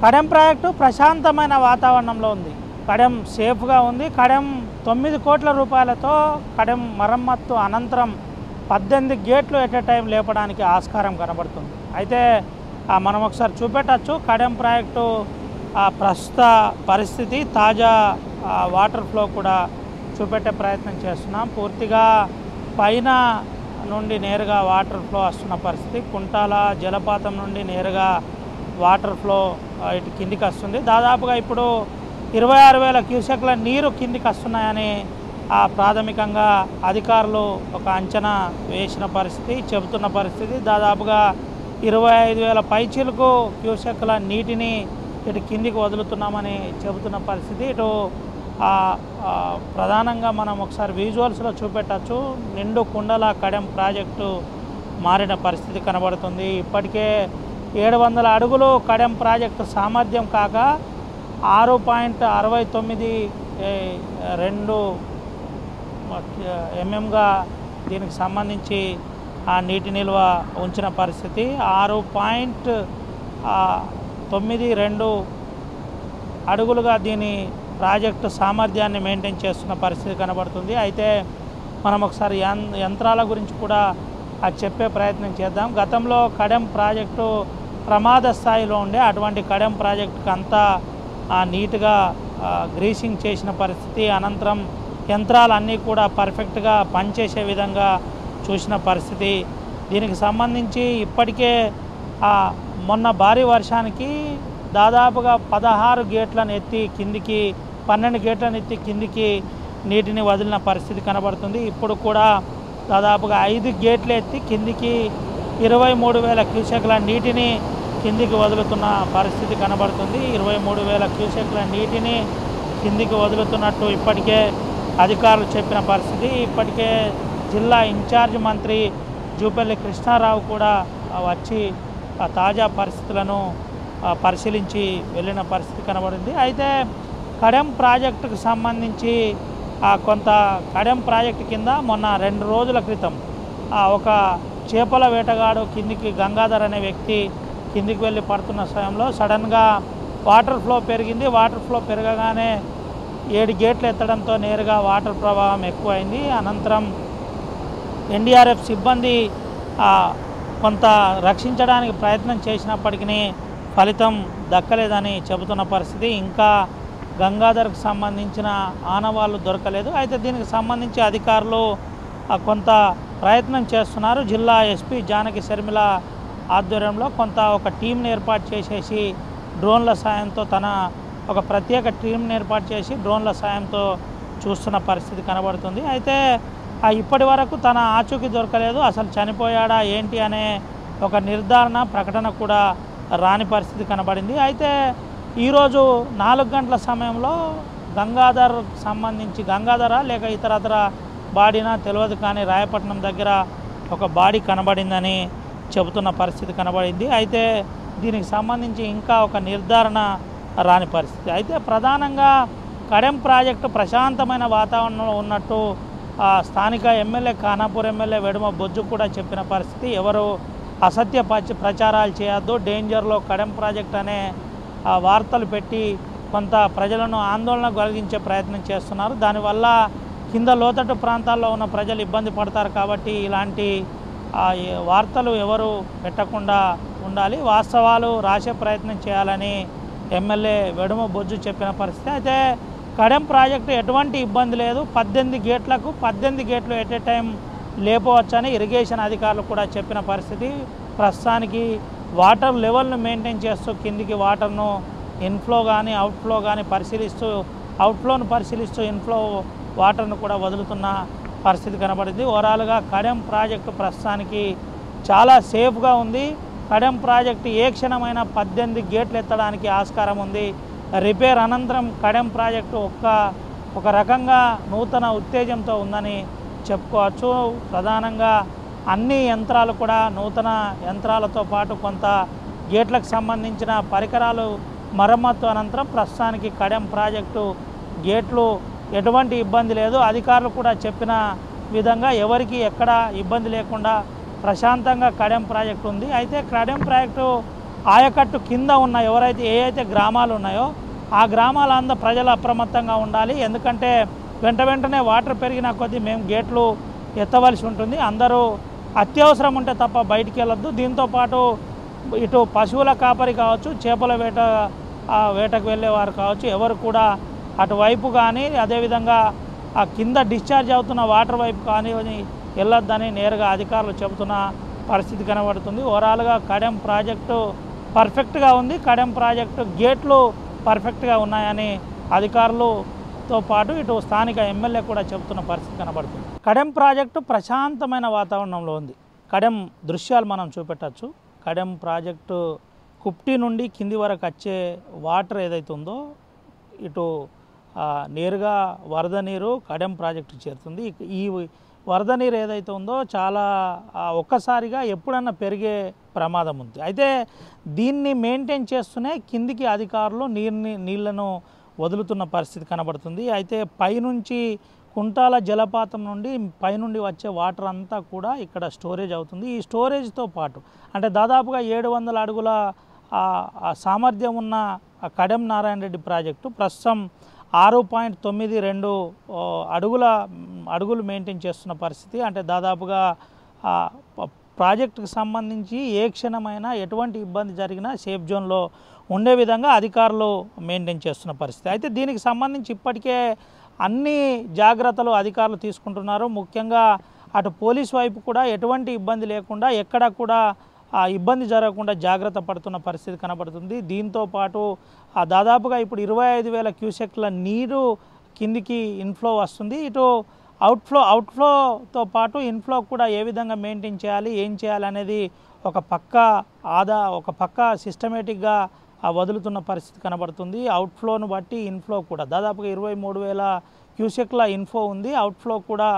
Kadem project ప్రశాంతమైన వాతావరణంలో ఉంది. కడెం సేఫ్గా ఉంది. కడెం 9 కోట్ల రూపాయలతో కడెం మరమ్మత్తు అనంతరం 18 గేట్లు ఎట్ ఎ టైం లేపడానికి ఆస్కారం కనబడుతుంది. అయితే మనం ఒకసారి చూపెట్టచ్చు కడెం ప్రాజెక్టు ప్రస్తుత పరిస్థితి, తాజా వాటర్ ఫ్లో కూడా చూపెట్టే ప్రయత్నం చేస్తున్నాం. పూర్తిగా పైన నుండి నేరుగా వాటర్ ఫ్లో వస్తున్న పరిస్థితి. కుంటాల జలపాతం నుండి నేరుగా వాటర్ ఫ్లో ఇటు కిందికి వస్తుంది. దాదాపుగా ఇప్పుడు 26,000 క్యూసెక్ల నీరు కిందికి వస్తున్నాయని ప్రాథమికంగా అధికారులు ఒక అంచనా వేసిన పరిస్థితి, చెబుతున్న పరిస్థితి. దాదాపుగా 25,000 పైచీలకు క్యూసెక్ల నీటిని ఇటు కిందికి వదులుతున్నామని చెబుతున్న పరిస్థితి. ఇటు ప్రధానంగా మనం ఒకసారి విజువల్స్లో చూపెట్టచ్చు. నిండు కుండల కడెం ప్రాజెక్టు మారిన పరిస్థితి కనబడుతుంది. ఇప్పటికే 700 అడుగులు కడెం ప్రాజెక్టు సామర్థ్యం కాక 6.69 ఎంఎంగా దీనికి సంబంధించి నీటి నిల్వ ఉంచిన పరిస్థితి. 6.92 అడుగులుగా దీని ప్రాజెక్టు సామర్థ్యాన్ని మెయింటైన్ చేస్తున్న పరిస్థితి కనబడుతుంది. అయితే మనం ఒకసారి యంత్రాల గురించి కూడా చెప్పే ప్రయత్నం చేద్దాం. గతంలో కడెం ప్రాజెక్టు ప్రమాద స్థాయిలో ఉండే అటువంటి కడెం ప్రాజెక్టుకి అంతా నీట్గా గ్రీసింగ్ చేసిన పరిస్థితి. అనంతరం యంత్రాలన్నీ కూడా పర్ఫెక్ట్గా పనిచేసే విధంగా చూసిన పరిస్థితి. దీనికి సంబంధించి ఇప్పటికే మొన్న భారీ వర్షానికి దాదాపుగా 16 గేట్లను ఎత్తి కిందికి 12 గేట్లను ఎత్తి కిందికి నీటిని వదిలిన పరిస్థితి కనబడుతుంది. ఇప్పుడు కూడా దాదాపుగా 5 గేట్లు ఎత్తి కిందికి 23,000 క్యూసెక్ల నీటిని కిందికి వదులుతున్న పరిస్థితి కనబడుతుంది. 23,000 క్యూసెక్ల నీటిని కిందికి వదులుతున్నట్టు ఇప్పటికే అధికారులు చెప్పిన పరిస్థితి. ఇప్పటికే జిల్లా ఇన్ఛార్జ్ మంత్రి జూపల్లి కృష్ణారావు కూడా వచ్చి తాజా పరిస్థితులను పరిశీలించి వెళ్ళిన పరిస్థితి కనబడింది. అయితే కడెం ప్రాజెక్టుకు సంబంధించి కొంత కడెం ప్రాజెక్టు కింద మొన్న 2 రోజుల క్రితం ఒక చేపల వేటగాడు కిందికి గంగాధర్ అనే వ్యక్తి కిందికి వెళ్ళి పడుతున్న సమయంలో సడన్గా వాటర్ ఫ్లో పెరిగింది. వాటర్ ఫ్లో పెరగగానే 7 గేట్లు ఎత్తడంతో నేరుగా వాటర్ ప్రవాహం ఎక్కువైంది. అనంతరం ఎన్డీఆర్ఎఫ్ సిబ్బంది కొంత రక్షించడానికి ప్రయత్నం చేసినప్పటికీ ఫలితం దక్కలేదని చెబుతున్న పరిస్థితి. ఇంకా గంగాధర్కు సంబంధించిన ఆనవాళ్ళు దొరకలేదు. అయితే దీనికి సంబంధించి అధికారులు కొంత ప్రయత్నం చేస్తున్నారు. జిల్లా ఎస్పీ జానకి శర్మిల ఆధ్వర్యంలో ఒక టీంని ఏర్పాటు చేసేసి డ్రోన్ల సాయంతో ఒక ప్రత్యేక టీంని ఏర్పాటు చేసి డ్రోన్ల సాయంతో చూస్తున్న పరిస్థితి కనబడుతుంది. అయితే ఇప్పటి వరకు తన ఆచూకీ దొరకలేదు. అసలు చనిపోయాడా ఏంటి అనే ఒక నిర్ధారణ ప్రకటన కూడా రాని పరిస్థితి కనబడింది. అయితే ఈరోజు 4 గంటల సమయంలో గంగాధర లేక ఇతరత్ర బాడీనా తెలియదు కానీ రాయపట్నం దగ్గర ఒక బాడీ కనబడిందని చెబుతున్న పరిస్థితి కనబడింది. అయితే దీనికి సంబంధించి ఇంకా ఒక నిర్ధారణ రాని పరిస్థితి. అయితే ప్రధానంగా కడెం ప్రాజెక్టు ప్రశాంతమైన వాతావరణంలో ఉన్నట్టు స్థానిక ఎమ్మెల్యే ఖానాపూర్ ఎమ్మెల్యే వెడుమ బొజ్జు కూడా చెప్పిన పరిస్థితి. ఎవరు అసత్య ప్రచారాలు చేయొద్దు, డేంజర్లో కడెం ప్రాజెక్ట్ అనే వార్తలు పెట్టి కొంత ప్రజలను ఆందోళన కలిగించే ప్రయత్నం చేస్తున్నారు. దానివల్ల కింద లోతట్టు ప్రాంతాల్లో ఉన్న ప్రజలు ఇబ్బంది పడతారు. కాబట్టి ఇలాంటి వార్తలు ఎవరు పెట్టకుండా ఉండాలి, వాస్తవాలు రాసే ప్రయత్నం చేయాలని ఎమ్మెల్యే వెడుమ బొజ్జు చెప్పిన పరిస్థితి. అయితే కడెం ప్రాజెక్టు ఎటువంటి ఇబ్బంది లేదు. 18 గేట్లు ఎట్ ఏ టైం లేపవచ్చని ఇరిగేషన్ అధికారులు కూడా చెప్పిన పరిస్థితి. ప్రస్తుతానికి వాటర్ లెవెల్ను మెయింటైన్ చేస్తూ కిందికి వాటర్ను ఇన్ఫ్లో కానీ అవుట్ఫ్లో కానీ అవుట్ఫ్లోను పరిశీలిస్తూ ఇన్ఫ్లో వాటర్ను కూడా వదులుతున్న పరిస్థితి కనబడింది. ఓవరాల్గా కడెం ప్రాజెక్టు ప్రస్తుతానికి చాలా సేఫ్గా ఉంది. కడెం ప్రాజెక్టు ఏ క్షణమైనా 18 గేట్లు ఎత్తడానికి ఆస్కారం ఉంది. రిపేర్ అనంతరం కడెం ప్రాజెక్టు ఒక రకంగా నూతన ఉత్తేజంతో ఉందని చెప్పుకోవచ్చు. ప్రధానంగా అన్ని యంత్రాలు కూడా నూతన యంత్రాలతో పాటు కొంత గేట్లకు సంబంధించిన పరికరాలు మరమ్మత్తు అనంతరం ప్రస్తుతానికి కడెం ప్రాజెక్టు గేట్లు ఎటువంటి ఇబ్బంది లేదు. అధికారులు కూడా చెప్పిన విధంగా ఎవరికి ఎక్కడ ఇబ్బంది లేకుండా ప్రశాంతంగా కడెం ప్రాజెక్టు ఉంది. అయితే కడెం ప్రాజెక్టు ఆయకట్టు కింద ఉన్న ఎవరైతే ఏ అయితే గ్రామాలు ఉన్నాయో ఆ గ్రామాలంతా ప్రజలు అప్రమత్తంగా ఉండాలి. ఎందుకంటే వెంటనే వాటర్ పెరిగిన కొద్దీ మేము గేట్లు ఎత్తవలసి ఉంటుంది. అందరూ అత్యవసరం ఉంటే తప్ప బయటికి వెళ్ళొద్దు. దీంతోపాటు ఇటు పశువుల కాపరి కావచ్చు, చేపల వేటకు వెళ్ళేవారు కావచ్చు, ఎవరు కూడా అటువైపు కానీ అదేవిధంగా ఆ కింద డిశ్చార్జ్ అవుతున్న వాటర్ వైపు కానీ వెళ్ళొద్దని నేరుగా అధికారులు చెబుతున్న పరిస్థితి కనబడుతుంది. ఓవరాల్గా కడెం ప్రాజెక్టు పర్ఫెక్ట్గా ఉంది. కడెం ప్రాజెక్టు గేట్లు పర్ఫెక్ట్గా ఉన్నాయని అధికారులతో పాటు ఇటు స్థానిక ఎమ్మెల్యే కూడా చెబుతున్న పరిస్థితి కనబడుతుంది. కడెం ప్రాజెక్టు ప్రశాంతమైన వాతావరణంలో ఉంది. కడెం దృశ్యాలు మనం చూపెట్టచ్చు. కడెం ప్రాజెక్టు కుప్టి నుండి కింది వరకు వచ్చే వాటర్ ఏదైతే ఉందో ఇటు నేరుగా వరద నీరు కడెం ప్రాజెక్టు చేరుతుంది. ఈ వరద నీరు ఏదైతే ఉందో చాలా ఒక్కసారిగా ఎప్పుడన్నా పెరిగే ప్రమాదం ఉంది. అయితే దీన్ని మెయింటైన్ చేస్తూనే కిందికి అధికారులు నీళ్లను వదులుతున్న పరిస్థితి కనబడుతుంది. అయితే పైనుంచి కుంటాల జలపాతం నుండి పైనుండి వచ్చే వాటర్ అంతా కూడా ఇక్కడ స్టోరేజ్ అవుతుంది. ఈ స్టోరేజ్తో పాటు అంటే దాదాపుగా 700 అడుగుల సామర్థ్యం ఉన్న కడెం నారాయణ రెడ్డి ప్రాజెక్టు ప్రస్తుతం 6.92 అడుగులు మెయింటైన్ చేస్తున్న పరిస్థితి. అంటే దాదాపుగా ప్రాజెక్టుకు సంబంధించి ఏ క్షణమైనా ఎటువంటి ఇబ్బంది జరిగినా సేఫ్ జోన్లో ఉండే విధంగా అధికారులు మెయింటైన్ చేస్తున్న పరిస్థితి. అయితే దీనికి సంబంధించి ఇప్పటికే అన్ని జాగ్రత్తలు అధికారులు తీసుకుంటున్నారు. ముఖ్యంగా అటు పోలీస్ వైపు కూడా ఎటువంటి ఇబ్బంది లేకుండా ఎక్కడ కూడా ఇబ్బంది జరగకుండా జాగ్రత్త పడుతున్న పరిస్థితి కనబడుతుంది. దీంతో పాటు దాదాపుగా ఇప్పుడు 25,000 క్యూసెక్ల నీరు కిందికి ఇన్ఫ్లో వస్తుంది. ఇటు అవుట్ఫ్లోతో పాటు ఇన్ఫ్లో కూడా ఏ విధంగా మెయింటైన్ చేయాలి, ఏం చేయాలి అనేది ఒక పక్క సిస్టమేటిక్గా వదులుతున్న పరిస్థితి కనబడుతుంది. అవుట్ఫ్లోను బట్టి ఇన్ఫ్లో కూడా దాదాపుగా 23,000 క్యూసెక్ల ఇన్ఫ్లో ఉంది. అవుట్ఫ్లో కూడా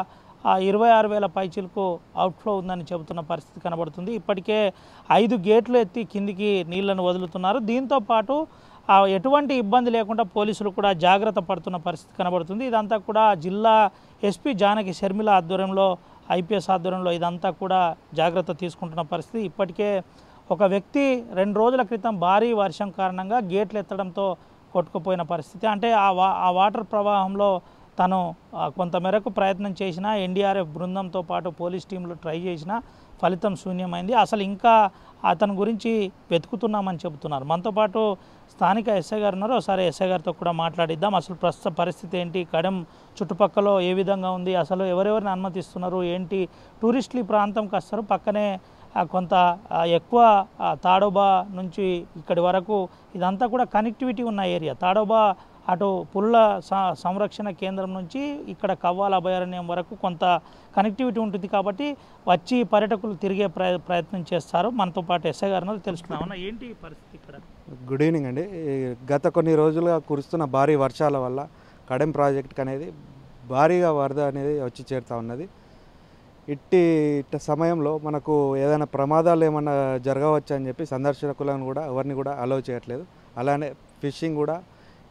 26,000 పైచిలకు అవుట్ఫ్లో ఉందని చెబుతున్న పరిస్థితి కనబడుతుంది. ఇప్పటికే 5 గేట్లు ఎత్తి కిందికి నీళ్లను వదులుతున్నారు. దీంతోపాటు ఎటువంటి ఇబ్బంది లేకుండా పోలీసులు కూడా జాగ్రత్త పడుతున్న పరిస్థితి కనబడుతుంది. ఇదంతా కూడా జిల్లా ఎస్పీ జానకి షర్మిల ఆధ్వర్యంలో ఐపీఎస్ ఆధ్వర్యంలో ఇదంతా కూడా జాగ్రత్త తీసుకుంటున్న పరిస్థితి. ఇప్పటికే ఒక వ్యక్తి 2 రోజుల క్రితం భారీ వర్షం కారణంగా గేట్లు ఎత్తడంతో కొట్టుకుపోయిన పరిస్థితి. అంటే ఆ వాటర్ ప్రవాహంలో తను కొంతమేరకు ప్రయత్నం చేసినా ఎన్డీఆర్ఎఫ్ బృందంతో పాటు పోలీస్ టీంలు ట్రై చేసినా ఫలితం శూన్యమైంది. అసలు ఇంకా అతని గురించి వెతుకుతున్నామని చెబుతున్నారు. మనతో పాటు స్థానిక ఎస్ఐ గారు ఉన్నారు. ఒకసారి ఎస్ఐ గారితో కూడా మాట్లాడిద్దాం. అసలు ప్రస్తుత పరిస్థితి ఏంటి, కడెం చుట్టుపక్కల ఏ విధంగా ఉంది, అసలు ఎవరెవరిని అనుమతిస్తున్నారు, ఏంటి, టూరిస్టులు ఈ ప్రాంతంకి వస్తారు, పక్కనే కొంత ఎక్కువ తాడోబా నుంచి ఇక్కడి వరకు ఇదంతా కూడా కనెక్టివిటీ ఉన్న ఏరియా. తాడోబా అటు పుల్ల సంరక్షణ కేంద్రం నుంచి ఇక్కడ కవ్వాల అభయారణ్యం వరకు కొంత కనెక్టివిటీ ఉంటుంది కాబట్టి వచ్చి పర్యాటకులు తిరిగే ప్రయత్నం చేస్తారు. మనతో పాటు ఎస్ఐ గారు తెలుసుకున్నామన్నా ఏంటి పరిస్థితి ఇక్కడ? గుడ్ ఈవినింగ్ అండి. గత కొన్ని రోజులుగా కురుస్తున్న భారీ వర్షాల వల్ల కడెం ప్రాజెక్ట్ అనేది భారీగా వరద అనేది వచ్చి చేరుతూ ఉన్నది. ఇట్టి సమయంలో మనకు ఏదైనా ప్రమాదాలు ఏమైనా జరగవచ్చు అని చెప్పి సందర్శకులను కూడా ఎవరిని కూడా అలౌ చేయట్లేదు. అలానే ఫిషింగ్ కూడా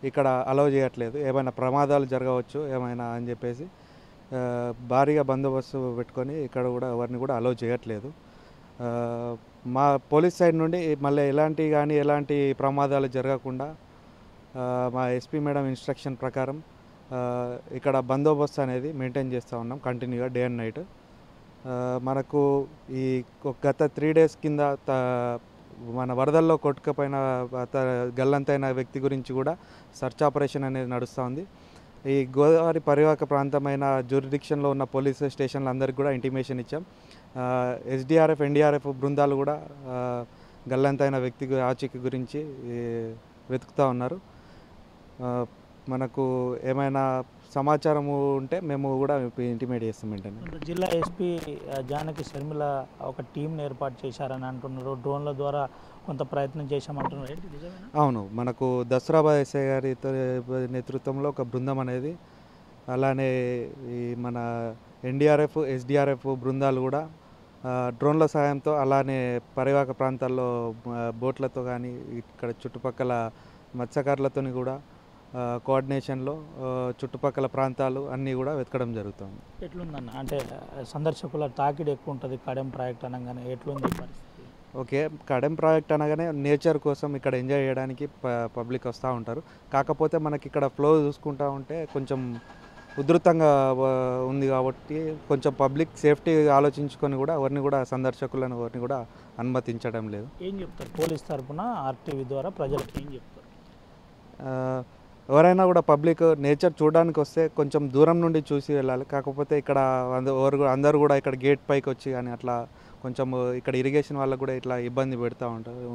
ఇక్కడ అలౌ చేయట్లేదు. ఏమైనా ప్రమాదాలు జరగవచ్చు ఏమైనా అని చెప్పేసి భారీగా బందోబస్తు పెట్టుకొని ఇక్కడ కూడా ఎవరిని కూడా అలౌ చేయట్లేదు. మా పోలీస్ సైడ్ నుండి మళ్ళీ ఎలాంటి ప్రమాదాలు జరగకుండా మా ఎస్పీ మేడం ఇన్స్ట్రక్షన్ ప్రకారం ఇక్కడ బందోబస్తు అనేది మెయింటైన్ చేస్తూ ఉన్నాం కంటిన్యూగా డే అండ్ నైట్. మనకు ఈ గత 3 days కింద మన వరదల్లో కొట్టుకుపోయిన గల్లంతైన వ్యక్తి గురించి కూడా సర్చ్ ఆపరేషన్ అనేది నడుస్తూ ఉంది. ఈ గోదావరి పరివాహక ప్రాంతమైన జ్యూరిడిక్షన్లో ఉన్న పోలీస్ స్టేషన్లు అందరికీ కూడా ఇంటిమేషన్ ఇచ్చాం. ఎస్డీఆర్ఎఫ్ ఎన్డీఆర్ఎఫ్ బృందాలు కూడా గల్లంతైన వ్యక్తి ఆచూకీ గురించి వెతుకుతూ ఉన్నారు. మనకు ఏమైనా సమాచారం ఉంటే మేము కూడా ఇంటిమేట్ చేస్తాం వెంటనే. జిల్లా ఎస్పీ జానకి షర్మిల ఒక టీంని ఏర్పాటు చేశారని అంటున్నారు. డ్రోన్ల ద్వారా కొంత ప్రయత్నం చేశామంటున్నారు. ఏంటి నిజమేనా? అవును, మనకు దసరాబాద్ ఎస్ఐ గారి నేతృత్వంలో ఒక బృందం అనేది, అలానే ఈ మన ఎన్డీఆర్ఎఫ్ ఎస్డీఆర్ఎఫ్ బృందాలు కూడా డ్రోన్ల సహాయంతో అలానే పరివాహక ప్రాంతాల్లో బోట్లతో కానీ ఇక్కడ చుట్టుపక్కల మత్స్యకారులతో కూడా కోఆర్డినేషన్లో చుట్టుపక్కల ప్రాంతాలు అన్నీ కూడా వెతకడం జరుగుతుంది. ఎట్లుందన్న అంటే సందర్శకుల తాకిడి ఎక్కువ ఉంటుంది కడెం ప్రాజెక్ట్ అనగానే, ఎట్లుంది పరిస్థితి? ఓకే. కడెం ప్రాజెక్ట్ అనగానే నేచర్ కోసం ఇక్కడ ఎంజాయ్ చేయడానికి పబ్లిక్ వస్తూ ఉంటారు. కాకపోతే మనకి ఇక్కడ ఫ్లో చూసుకుంటా ఉంటే కొంచెం ఉధృతంగా ఉంది కాబట్టి కొంచెం పబ్లిక్ సేఫ్టీ ఆలోచించుకొని కూడా ఎవరిని కూడా సందర్శకులను ఎవరిని కూడా అనుమతించడం లేదు. ఏం చెప్తారు పోలీస్ తరఫున ఆర్టీవీ ద్వారా ప్రజలకు ఏం చెప్తారు? ఆ, ఎవరైనా కూడా పబ్లిక్ నేచర్ చూడడానికి వస్తే కొంచెం దూరం నుండి చూసి వెళ్ళాలి. కాకపోతే ఇక్కడ అందరూ కూడా ఇక్కడ గేట్ పైకి వచ్చి కానీ అట్లా కొంచెం ఇక్కడ ఇరిగేషన్ వాళ్ళకు కూడా ఇట్లా ఇబ్బంది పెడతా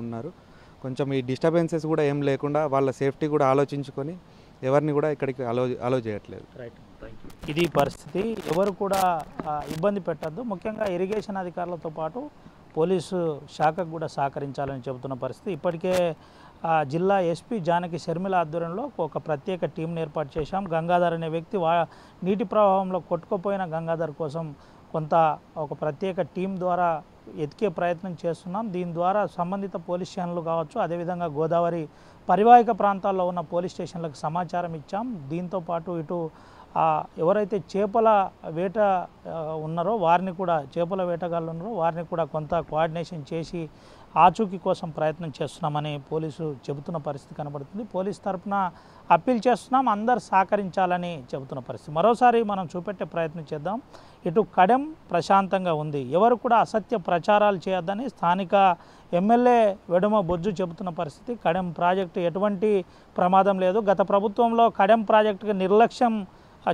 ఉన్నారు. కొంచెం ఈ డిస్టర్బెన్సెస్ కూడా ఏం లేకుండా వాళ్ళ సేఫ్టీ కూడా ఆలోచించుకొని ఎవరిని కూడా ఇక్కడికి అలో చేయట్లేదు. Right, thank you. ఇది పరిస్థితి. ఎవరు కూడా ఇబ్బంది పెట్టద్దు. ముఖ్యంగా ఇరిగేషన్ అధికారులతో పాటు పోలీసు శాఖకు కూడా సహకరించాలని చెబుతున్న పరిస్థితి. ఇప్పటికే జిల్లా ఎస్పీ జానకి షర్మిల ఆధ్వర్యంలో ఒక ప్రత్యేక టీంని ఏర్పాటు చేశాం. గంగాధర్ అనే వ్యక్తి నీటి ప్రవాహంలో కొట్టుకుపోయిన గంగాధర్ కోసం ఒక ప్రత్యేక టీం ద్వారా ఎతికే ప్రయత్నం చేస్తున్నాం. దీని ద్వారా సంబంధిత పోలీస్ స్టేషన్లు కావచ్చు, అదేవిధంగా గోదావరి పరివాహిక ప్రాంతాల్లో ఉన్న పోలీస్ స్టేషన్లకు సమాచారం ఇచ్చాం. దీంతోపాటు ఇటు ఎవరైతే చేపల వేట ఉన్నారో వారిని కూడా, చేపల వేటగాళ్ళు ఉన్నారో వారిని కూడా కొంత కోఆర్డినేషన్ చేసి ఆచూకీ కోసం ప్రయత్నం చేస్తున్నామని పోలీసు చెబుతున్న పరిస్థితి కనబడుతుంది. పోలీస్ తరఫున అప్పీల్ చేస్తున్నాం, అందరు సహకరించాలని చెబుతున్న పరిస్థితి. మరోసారి మనం చూపెట్టే ప్రయత్నం చేద్దాం. ఇటు కడెం ప్రశాంతంగా ఉంది, ఎవరు కూడా అసత్య ప్రచారాలు చేయొద్దని స్థానిక ఎమ్మెల్యే వెడుమ బొజ్జు చెబుతున్న పరిస్థితి. కడెం ప్రాజెక్టు ఎటువంటి ప్రమాదం లేదు. గత ప్రభుత్వంలో కడెం ప్రాజెక్టుకి నిర్లక్ష్యం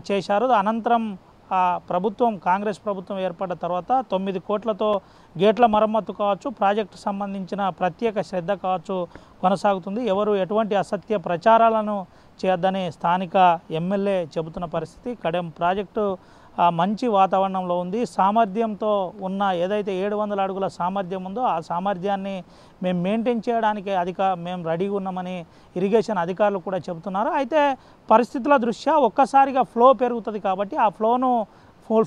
చేశారు. అనంతరం కాంగ్రెస్ ప్రభుత్వం ఏర్పడ్డ తర్వాత 9 కోట్లతో గేట్ల మరమ్మతు కావచ్చు, ప్రాజెక్టు సంబంధించిన ప్రత్యేక శ్రద్ధ కావచ్చు కొనసాగుతుంది. ఎవరు ఎటువంటి అసత్య ప్రచారాలను చేయొద్దని స్థానిక ఎమ్మెల్యే చెబుతున్న పరిస్థితి. కడెం ప్రాజెక్టు మంచి వాతావరణంలో ఉంది. సామర్థ్యంతో ఉన్న ఏదైతే 700 అడుగుల సామర్థ్యం ఉందో ఆ సామర్థ్యాన్ని మేము మెయింటైన్ చేయడానికి మేము రెడీగా ఉన్నామని ఇరిగేషన్ అధికారులు కూడా చెబుతున్నారు. అయితే పరిస్థితుల దృష్ట్యా ఒక్కసారిగా ఫ్లో పెరుగుతుంది కాబట్టి ఆ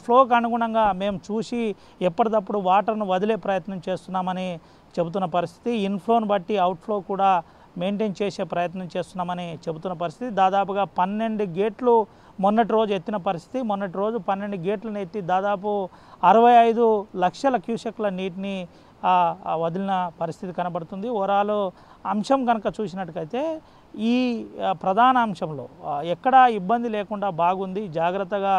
ఫ్లోకు అనుగుణంగా మేము చూసి ఎప్పటికప్పుడు వాటర్ను వదిలే ప్రయత్నం చేస్తున్నామని చెబుతున్న పరిస్థితి. ఇన్ఫ్లోను బట్టి అవుట్ఫ్లో కూడా మెయింటైన్ చేసే ప్రయత్నం చేస్తున్నామని చెబుతున్న పరిస్థితి. దాదాపుగా 12 గేట్లు మొన్నటి రోజు ఎత్తిన పరిస్థితి. మొన్నటి రోజు 12 గేట్లను ఎత్తి దాదాపు 65 లక్షల క్యూసెక్ల నీటిని వదిలిన పరిస్థితి కనబడుతుంది. ఓవరాల్ అంశం కనుక చూసినట్టుకైతే ఈ ప్రధాన అంశంలో ఎక్కడా ఇబ్బంది లేకుండా బాగుంది. జాగ్రత్తగా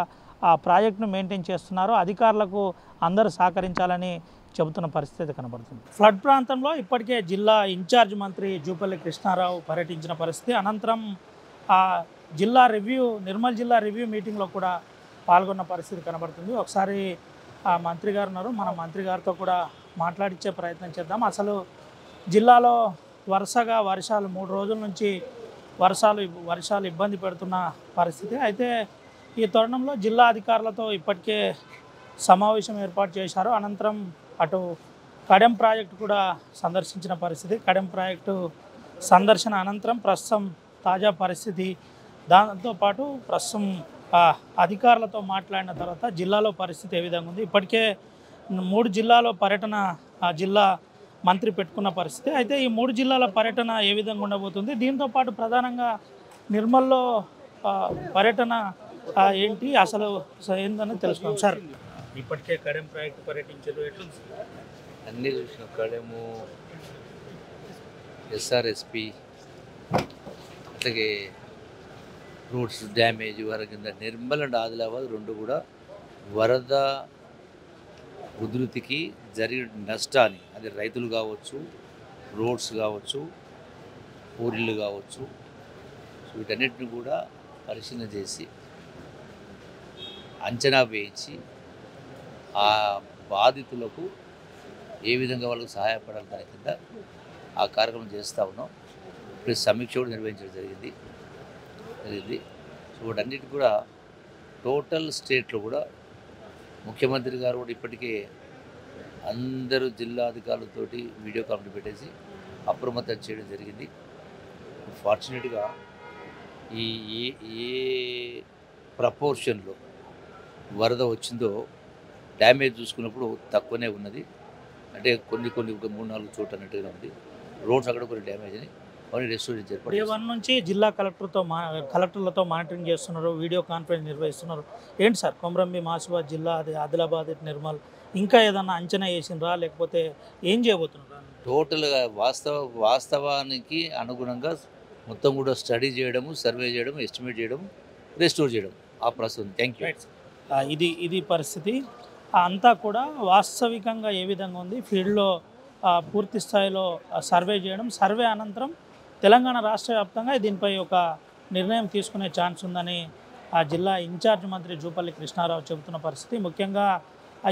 ఆ ప్రాజెక్టును మెయింటైన్ చేస్తున్నారు. అధికారులకు అందరూ సహకరించాలని చెబుతున్న పరిస్థితి కనబడుతుంది. ఫ్లడ్ ప్రాంతంలో ఇప్పటికే జిల్లా ఇన్ఛార్జ్ మంత్రి జూపల్లి కృష్ణారావు పర్యటించిన పరిస్థితి. అనంతరం నిర్మల్ జిల్లా రివ్యూ మీటింగ్లో కూడా పాల్గొన్న పరిస్థితి కనబడుతుంది. ఒకసారి మంత్రి గారు ఉన్నారు, మన మంత్రి గారితో కూడా మాట్లాడించే ప్రయత్నం చేద్దాం. అసలు జిల్లాలో వరుసగా వర్షాలు 3 రోజుల నుంచి వర్షాలు ఇబ్బంది పెడుతున్న పరిస్థితి. అయితే ఈ తరుణంలో జిల్లా అధికారులతో ఇప్పటికే సమావేశం ఏర్పాటు చేశారు. అనంతరం అటు కడెం ప్రాజెక్టు కూడా సందర్శించిన పరిస్థితి. కడెం ప్రాజెక్టు సందర్శన అనంతరం ప్రస్తుతం తాజా పరిస్థితి, దాంతోపాటు ప్రస్తుతం అధికారులతో మాట్లాడిన తర్వాత జిల్లాలో పరిస్థితి ఏ విధంగా ఉంది. ఇప్పటికే 3 జిల్లాలో పర్యటన జిల్లా మంత్రి పెట్టుకున్న పరిస్థితి. అయితే ఈ 3 జిల్లాల పర్యటన ఏ విధంగా ఉండబోతుంది, దీంతోపాటు ప్రధానంగా నిర్మల్లో పర్యటన ఏంటి అసలు ఏందని తెలుసుకున్నాం. సార్, ఇప్పటికే కడెం ప్రాజెక్టు పర్యటించారు, ఎట్లుంది? అన్నీ చూసిన కడెము, ఎస్ఆర్ఎస్పి, అట్లాగే రోడ్స్ డ్యామేజ్ వరకు కింద నిర్మల్ అండ్ ఆదిలాబాద్ 2 కూడా వరద ఉధృతికి జరిగిన నష్టాన్ని, అది రైతులు కావచ్చు, రోడ్స్ కావచ్చు, ఊరిళ్ళు కావచ్చు, వీటన్నిటిని కూడా పరిశీలన చేసి అంచనా వేయించి ఆ బాధితులకు ఏ విధంగా వాళ్ళకు సహాయపడాలి దాని కింద ఆ కార్యక్రమం చేస్తూ ఉన్నాం. ఇప్పుడు సమీక్ష కూడా నిర్వహించడం జరిగింది. సో వాటన్నిటి కూడా టోటల్ స్టేట్లో కూడా ముఖ్యమంత్రి గారు కూడా ఇప్పటికే అందరూ జిల్లా అధికారులతోటి వీడియో కాన్ఫరెన్స్ పెట్టేసి అప్రమత్తం చేయడం జరిగింది. ఫార్చునేట్గా ఏ ప్రపోర్షన్లో వరద వచ్చిందో డ్యామేజ్ చూసుకున్నప్పుడు తక్కువనే ఉన్నది. అంటే కొన్ని 3-4 చోట్ల అన్నట్టుగా ఉంది. రోడ్స్ అక్కడ కొన్ని డ్యామేజ్ అని అవన్నీ రెస్టోర్ చేశారు. డే 1 నుంచి జిల్లా కలెక్టర్లతో మానిటరింగ్ చేస్తున్నారు, వీడియో కాన్ఫరెన్స్ నిర్వహిస్తున్నారు. ఏంటి సార్, కొమరంభీం, ఆసిఫాబాద్ జిల్లా, ఆదిలాబాద్, నిర్మల్ ఇంకా ఏదన్నా అంచనా వేసిండ్రా లేకపోతే ఏం చేయబోతున్నారా? టోటల్గా వాస్తవానికి అనుగుణంగా మొత్తం కూడా స్టడీ చేయడము, సర్వే చేయడం, ఎస్టిమేట్ చేయడం, రెస్టోర్ చేయడం ఆ ప్రస్తుతం. Thank you. ఇది పరిస్థితి. అంతా కూడా వాస్తవికంగా ఏ విధంగా ఉంది ఫీల్డ్లో పూర్తి స్థాయిలో సర్వే చేయడం, సర్వే అనంతరం తెలంగాణ రాష్ట్ర వ్యాప్తంగా దీనిపై ఒక నిర్ణయం తీసుకునే ఛాన్స్ ఉందని ఆ జిల్లా ఇన్ఛార్జ్ మంత్రి జూపల్లి కృష్ణారావు చెబుతున్న పరిస్థితి. ముఖ్యంగా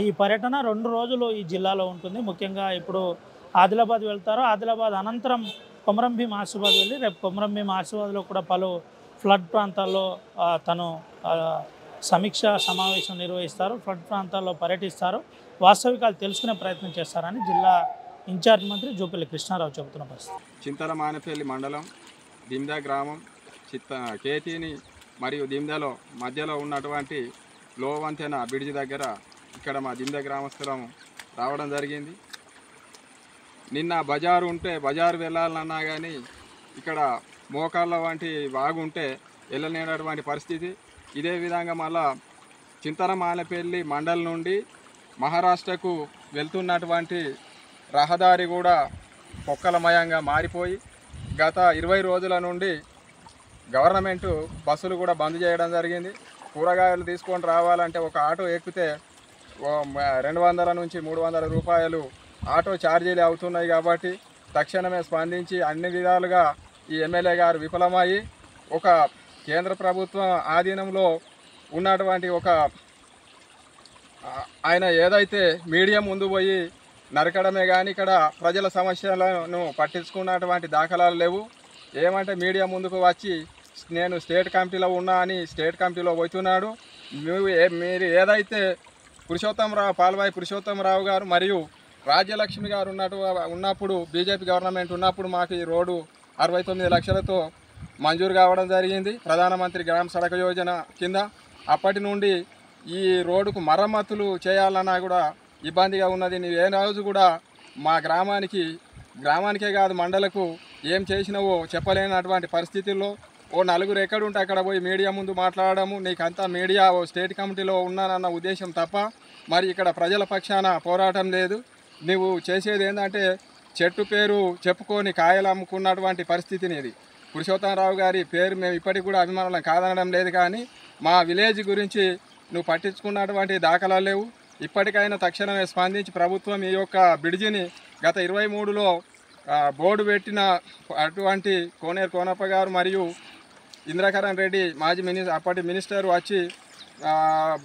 ఈ పర్యటన 2 రోజులు ఈ జిల్లాలో ఉంటుంది. ముఖ్యంగా ఇప్పుడు ఆదిలాబాద్ వెళ్తారు, ఆదిలాబాద్ అనంతరం కొమరంభీం ఆసిఫాబాద్ వెళ్ళి రేపు కొమరంభీం ఆసిఫాబాద్లో కూడా పలు ఫ్లడ్ ప్రాంతాల్లో తను సమీక్ష సమావేశం నిర్వహిస్తారు, ఫ్లడ్ ప్రాంతాల్లో పర్యటిస్తారు, వాస్తవికాలు తెలుసుకునే ప్రయత్నం చేస్తారని జిల్లా ఇన్ఛార్జ్ మంత్రి జూపల్లి కృష్ణారావు చెబుతున్న పరిస్థితి. చింతల మానపల్లి మండలం దిమ్దా గ్రామం కేతీని మరియు దిమ్దాలో మధ్యలో ఉన్నటువంటి లోవంతెన బ్రిడ్జి దగ్గర ఇక్కడ మా దిమ్దా గ్రామస్తులం రావడం జరిగింది. నిన్న బజారు ఉంటే బజారు వెళ్ళాలన్నా కానీ ఇక్కడ మోకాళ్ళ వంటి వాగుంటే వెళ్ళలేనటువంటి పరిస్థితి. ఇదే విధంగా మళ్ళా చింతల మానపల్లి మండలం నుండి మహారాష్ట్రకు వెళ్తున్నటువంటి రహదారి కూడా పొక్కలమయంగా మారిపోయి గత 20 రోజుల నుండి గవర్నమెంటు బస్సులు కూడా బంద్ చేయడం జరిగింది. కూరగాయలు తీసుకొని రావాలంటే ఒక ఆటో ఎక్కితే 200 నుంచి 300 రూపాయలు ఆటో ఛార్జీలు అవుతున్నాయి. కాబట్టి తక్షణమే స్పందించి అన్ని విధాలుగా ఈ ఎమ్మెల్యే గారు విఫలమయ్యి ఒక కేంద్ర ప్రభుత్వం ఆధీనంలో ఉన్నటువంటి ఒక ఆయన ఏదైతే మీడియా ముందు పోయి నరకడమే కానీ ఇక్కడ ప్రజల సమస్యలను పట్టించుకున్నటువంటి దాఖలాలు లేవు. ఏమంటే మీడియా ముందుకు వచ్చి నేను స్టేట్ కమిటీలో ఉన్నా అని స్టేట్ కమిటీలో పోతున్నాడు. మీరు ఏదైతే పాల్వాయి పురుషోత్తమరావు గారు మరియు రాజ్యలక్ష్మి గారు ఉన్నప్పుడు బీజేపీ గవర్నమెంట్ ఉన్నప్పుడు మాకు ఈ రోడ్డు 69 లక్షలతో మంజూరు కావడం జరిగింది ప్రధానమంత్రి గ్రామ సడక్ యోజన కింద. అప్పటి నుండి ఈ రోడ్డుకు మరమ్మతులు చేయాలన్నా కూడా ఇబ్బందిగా ఉన్నది. నీవు ఏ రోజు కూడా మా గ్రామానికే కాదు మండలకు ఏం చేసినావో చెప్పలేనటువంటి పరిస్థితుల్లో ఓ నలుగురు ఎక్కడుంటే అక్కడ పోయి మీడియా ముందు మాట్లాడము, నీకంతా మీడియా ఓ స్టేట్ కమిటీలో ఉన్నానన్న ఉద్దేశం తప్ప మరి ఇక్కడ ప్రజల పక్షాన పోరాటం లేదు. నువ్వు చేసేది ఏంటంటే చెట్టు పేరు చెప్పుకొని కాయలు అమ్ముకున్నటువంటి పరిస్థితిని. ఇది పురుషోత్తమరావు గారి పేరు మేము ఇప్పటికి కూడా అభిమానులను కాదనడం లేదు, కానీ మా విలేజ్ గురించి నువ్వు పట్టించుకున్నటువంటి దాఖలాలు లేవు. ఇప్పటికైనా తక్షణమే స్పందించి ప్రభుత్వం ఈ యొక్క బ్రిడ్జిని గత 23లో బోర్డు పెట్టిన అటువంటి కోనేరు కోనప్ప గారు మరియు ఇంద్రకరణ్ రెడ్డి అప్పటి మినిస్టర్ వచ్చి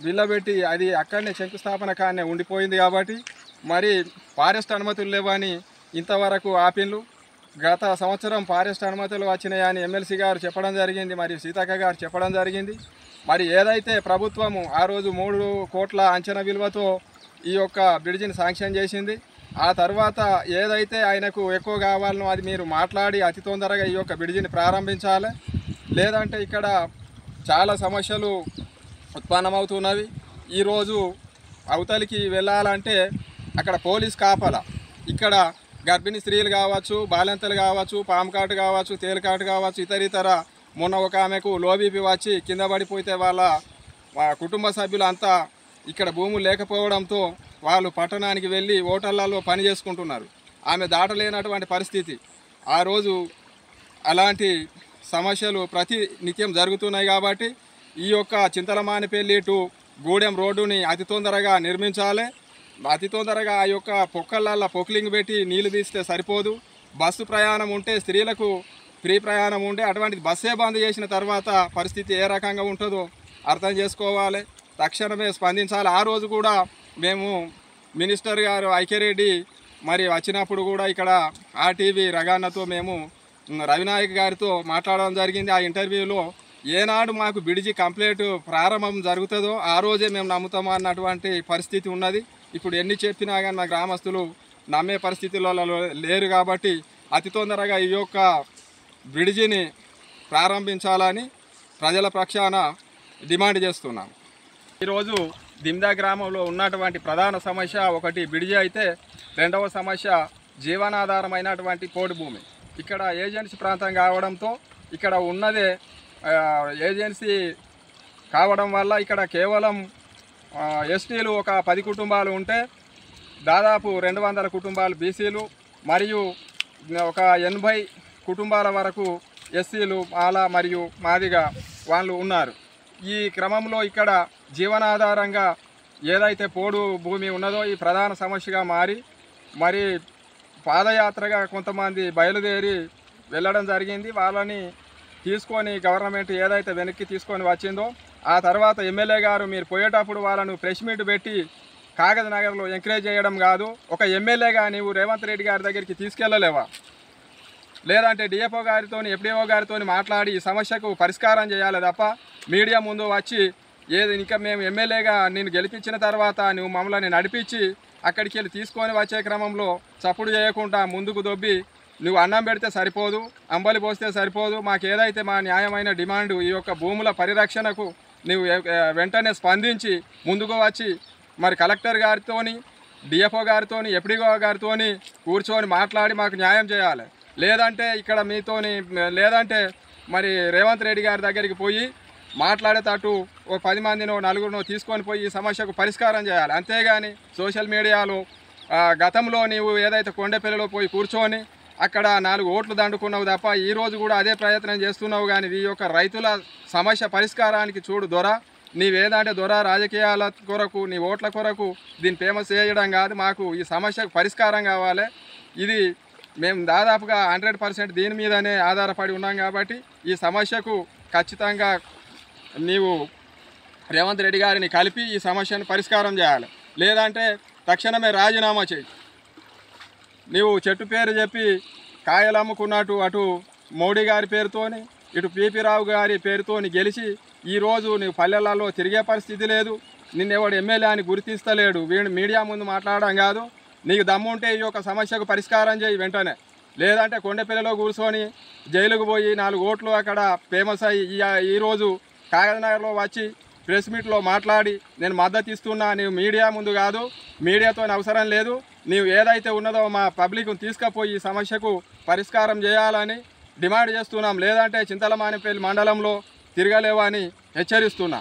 బిల్లబెట్టి అది అక్కడనే శంకుస్థాపన కానే ఉండిపోయింది. కాబట్టి మరి ఫారెస్ట్ అనుమతులు లేవని ఇంతవరకు ఆపిన్లు. గత సంవత్సరం ఫారెస్ట్ అనుమతులు వచ్చినాయని ఎమ్మెల్సీ గారు చెప్పడం జరిగింది, మరియు సీతక్క గారు చెప్పడం జరిగింది. మరి ఏదైతే ప్రభుత్వము ఆ రోజు 3 కోట్ల అంచనా విలువతో ఈ యొక్క బ్రిడ్జిని శాంక్షన్ చేసింది, ఆ తర్వాత ఏదైతే ఆయనకు ఎక్కువ కావాలనో అది మీరు మాట్లాడి అతి తొందరగా ఈ యొక్క బ్రిడ్జిని ప్రారంభించాలి. లేదంటే ఇక్కడ చాలా సమస్యలు ఉత్పన్నమవుతున్నవి. ఈరోజు అవతలికి వెళ్ళాలంటే అక్కడ పోలీస్ కాపలా, ఇక్కడ గర్భిణీ స్త్రీలు కావచ్చు, బాలింతలు కావచ్చు, పాముకాటు కావచ్చు, తేలికాటు కావచ్చు, ఇతర మొన్న ఒక ఆమెకు లోబీపీ వచ్చి కింద పడిపోతే వాళ్ళ కుటుంబ సభ్యులు అంతా ఇక్కడ భూములు లేకపోవడంతో వాళ్ళు పట్టణానికి వెళ్ళి హోటళ్లలో పని చేసుకుంటున్నారు. ఆమె దాటలేనటువంటి పరిస్థితి. ఆ రోజు అలాంటి సమస్యలు ప్రతి నిత్యం జరుగుతున్నాయి. కాబట్టి ఈ యొక్క చింతలమానిపల్లి టు గూడెం రోడ్డుని అతి తొందరగా నిర్మించాలి. అతి తొందరగా ఆ యొక్క పొక్కలల్లో పొక్లింగ్ పెట్టి నీళ్లు తీస్తే సరిపోదు. బస్సు ప్రయాణం ఉంటే స్త్రీలకు ఫ్రీ ప్రయాణం ఉంటే అటువంటి బస్సే బంద్ చేసిన తర్వాత పరిస్థితి ఏ రకంగా ఉంటుందో అర్థం చేసుకోవాలి. తక్షణమే స్పందించాలి. ఆ రోజు కూడా మేము మినిస్టర్ గారు ఐక్యరెడ్డి మరి వచ్చినప్పుడు కూడా ఇక్కడ ఆర్టీవీ రగాన్నతో మేము రవినాయక్ గారితో మాట్లాడడం జరిగింది. ఆ ఇంటర్వ్యూలో ఏనాడు మాకు బ్రిడ్జి కంప్లీట్ ప్రారంభం జరుగుతుందో ఆ రోజే మేము నమ్ముతామా అన్నటువంటి పరిస్థితి ఉన్నది. ఇప్పుడు ఎన్ని చెప్పినా కానీ మా గ్రామస్తులు నమ్మే పరిస్థితుల్లో లేరు. కాబట్టి అతి తొందరగా ఈ యొక్క బ్రిడ్జిని ప్రారంభించాలని ప్రజల పక్షాన డిమాండ్ చేస్తున్నాం. ఈరోజు దిమ్దా గ్రామంలో ఉన్నటువంటి ప్రధాన సమస్య ఒకటి బ్రిడ్జి అయితే, రెండవ సమస్య జీవనాధారమైనటువంటి పోడు భూమి. ఇక్కడ ఏజెన్సీ ప్రాంతం కావడంతో ఇక్కడ ఉన్నదే ఏజెన్సీ కావడం వల్ల ఇక్కడ కేవలం ఎస్టీలు ఒక 10 కుటుంబాలు ఉంటే దాదాపు 200 కుటుంబాలు బీసీలు మరియు ఒక 80 కుటుంబాల వరకు ఎస్సీలు మాల మరియు మాదిగ వాళ్ళు ఉన్నారు. ఈ క్రమంలో ఇక్కడ జీవనాధారంగా ఏదైతే పోడు భూమి ఉన్నదో ఈ ప్రధాన సమస్యగా మరి పాదయాత్రగా కొంతమంది బయలుదేరి వెళ్ళడం జరిగింది. వాళ్ళని తీసుకొని గవర్నమెంట్ ఏదైతే వెనక్కి తీసుకొని వచ్చిందో ఆ తర్వాత ఎమ్మెల్యే గారు మీరు పోయేటప్పుడు వాళ్ళను ప్రెస్ మీట్ పెట్టి కాగజ్ నగర్లో ఎంకరేజ్ చేయడం కాదు, ఒక ఎమ్మెల్యేగా నీవు రేవంత్ రెడ్డి గారి దగ్గరికి తీసుకెళ్ళలేవా? లేదంటే డిఎఫ్ఓ గారితో ఎఫ్డిఓ గారితో మాట్లాడి ఈ సమస్యకు పరిష్కారం చేయాలి తప్ప మీడియా ముందు వచ్చి ఇంకా మేము ఎమ్మెల్యేగా నేను గెలిపించిన తర్వాత నువ్వు మమ్మల్ని నడిపించి అక్కడికి వెళ్ళి తీసుకొని వచ్చే క్రమంలో చప్పుడు చేయకుండా ముందుకు దొబ్బి నువ్వు అన్నం పెడితే సరిపోదు, అంబలి పోస్తే సరిపోదు, మాకు ఏదైతే మా న్యాయమైన డిమాండ్ ఈ యొక్క భూముల పరిరక్షణకు నువ్వు వెంటనే స్పందించి ముందుకు వచ్చి మరి కలెక్టర్ గారితో డిఎఫ్ఓ గారితో ఎఫ్డిఓ గారితో కూర్చొని మాట్లాడి మాకు న్యాయం చేయాలి. లేదంటే ఇక్కడ లేదంటే మరి రేవంత్ రెడ్డి గారి దగ్గరికి పోయి మాట్లాడేటట్టు ఓ 10 మందినో 4గురినో తీసుకొని పోయి ఈ సమస్యకు పరిష్కారం చేయాలి. అంతేగాని సోషల్ మీడియాలో గతంలో నీవు ఏదైతే కొండపల్లిలో పోయి కూర్చొని అక్కడ 4 ఓట్లు దండుకున్నావు తప్ప ఈరోజు కూడా అదే ప్రయత్నం చేస్తున్నావు. కానీ ఈ యొక్క రైతుల సమస్య పరిష్కారానికి చూడు దొర, నీవేదంటే దొర రాజకీయాల కొరకు నీ ఓట్ల కొరకు దీన్ని ఫేమస్ చేయడం కాదు. మాకు ఈ సమస్యకు పరిష్కారం కావాలి. ఇది మేము దాదాపుగా 100% దీని మీదనే ఆధారపడి ఉన్నాం. కాబట్టి ఈ సమస్యకు ఖచ్చితంగా నీవు రేవంత్ రెడ్డి గారిని కలిపి ఈ సమస్యను పరిష్కారం చేయాలి. లేదంటే తక్షణమే రాజీనామా చేయి. నీవు చెట్టు పేరు చెప్పి కాయలు అమ్ముకున్నట్టు అటు మోడీ గారి పేరుతోని ఇటు పిపి రావు గారి పేరుతోని గెలిచి ఈరోజు నీవు పల్లెలలో తిరిగే పరిస్థితి లేదు. నిన్నెవడు ఎమ్మెల్యే అని గుర్తిస్తలేడు. వీడు మీడియా ముందు మాట్లాడడం కాదు. నీకు దమ్ముంటే ఈ యొక్క సమస్యకు పరిష్కారం చేయి వెంటనే. లేదంటే కొండపల్లిలో కూర్చొని జైలుకు పోయి 4 ఓట్లు అక్కడ ఫేమస్ అయ్యి ఈరోజు కాగజ్ నగర్లో వచ్చి ప్రెస్ మీట్లో మాట్లాడి నేను మద్దతు ఇస్తున్నా, నీవు మీడియా ముందు కాదు, మీడియాతో అవసరం లేదు, నీవు ఏదైతే ఉన్నదో మా పబ్లిక్ను తీసుకుపోయి ఈ సమస్యకు పరిష్కారం చేయాలని డిమాండ్ చేస్తున్నాం. లేదంటే చింతలమానేపల్లి మండలంలో తిరగలేవని హెచ్చరిస్తున్నా.